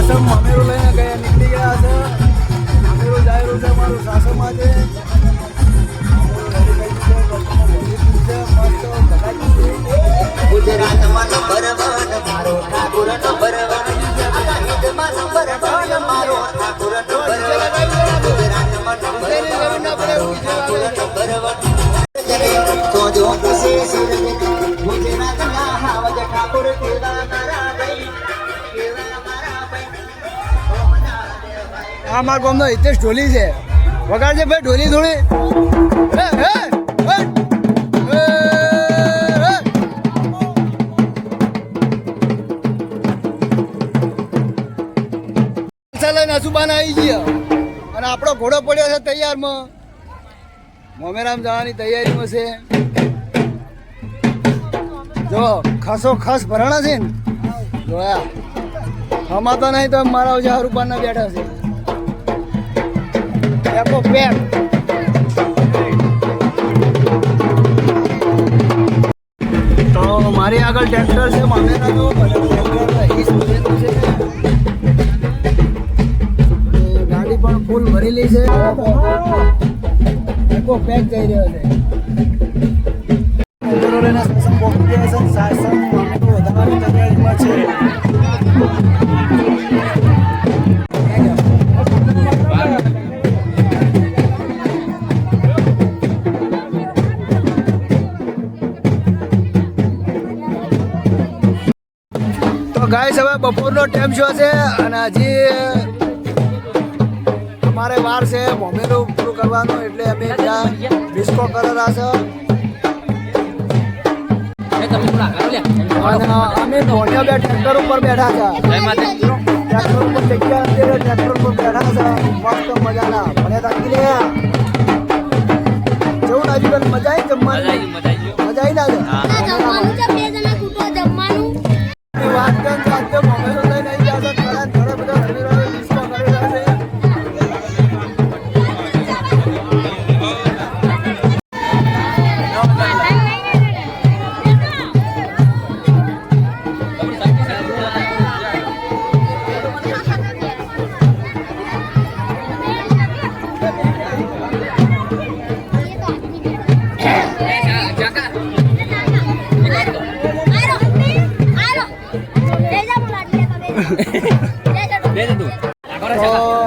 સાસમ મામેરો લઈને ગયા નીકળી ગયા છે. મામેરો જાય રહ્યું છે અમારું સાસમ આજે. ગુજરાતમાં નંબર વન મારો ઠાકોર નંબર વન હિન્દમાં નંબર વન મારો ઠાકોર નંબર વન ગુજરાતમાં નંબર વન મારો ઠાકોર નંબર વન તો જો પૂછે ગુજરાતના હાવજ ઠાકોર કેવા મારા ભાઈ કેવા મારા ભાઈ. આ મારા ગામનો હિતેશ ઢોલી છે. વગાડજે ભાઈ ઢોલી થોડી. નસુબાન આવી ગયા અને આપણો ઘોડો પડ્યો છે તૈયારમાં. મોમેરામ જવાની તૈયારીમાં છે. જો ખાસો ખાસ ભરાણા છે ને જોયા હમાતા નહીં તો મારા ઓજા રૂપાના બેઠા છે. પેકો પેક. તો મારી આગળ ટ્રેક્ટર છે મામેરાનું. ગાડી પણ ફૂલ ભરેલી છે. પેકો પેક જઈ રહ્યો છે. વધારવાની તૈયારીમાં છે. તો ગાઈસ હવે બપોરનો ટાઈમ શો છે અને હજી અમારે વાર છે મોમેરું પૂરું કરવાનું એટલે અમે ત્યાં ડિસ્કો કરેલા છે. અમે મોઢિયા બે ટ્રેક્ટર ઉપર બેઠા છે. ટ્રેક્ટર ઉપર જગ્યા ટ્રેક્ટર ઉપર બેઠા છે. મસ્ત મજાના ભલે રાખી લે જેવું આજુ મજા આવી જમવાની. મજા આવી ના વાત કરતો મોમેરો લઈને આવી ગયા છે. ઘણા બધા રવિવારે ડિસ્કો કરેલા છે.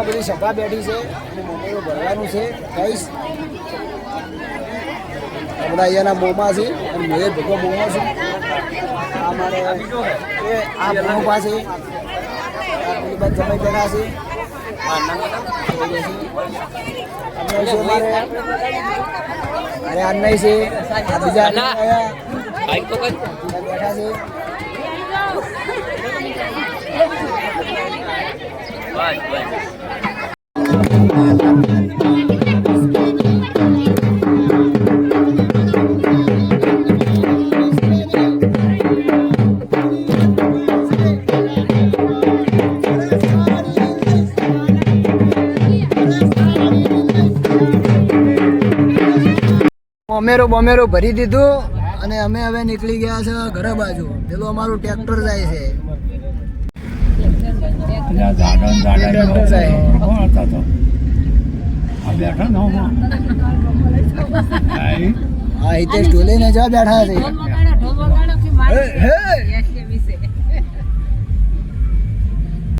બધી સભા બેઠી છે અને મોમેરું ભરવાનું છે. ગાઈસ બધા અહીંયાના મોમાં છે અને મેં ભેગો મોમો છે. આ મારે આ મોમો પાસે બધા જમાઈ બેઠા છે. અરે આ નહીં છે આ બીજા બેઠા છે. બોમેરો ભરી દીધું અને અમે હવે નીકળી ગયા છે ઘરે બાજુ. પેલું અમારું ટ્રેક્ટર જાય છે. હા હિતેશ ઢોલીને જા બેઠા છે.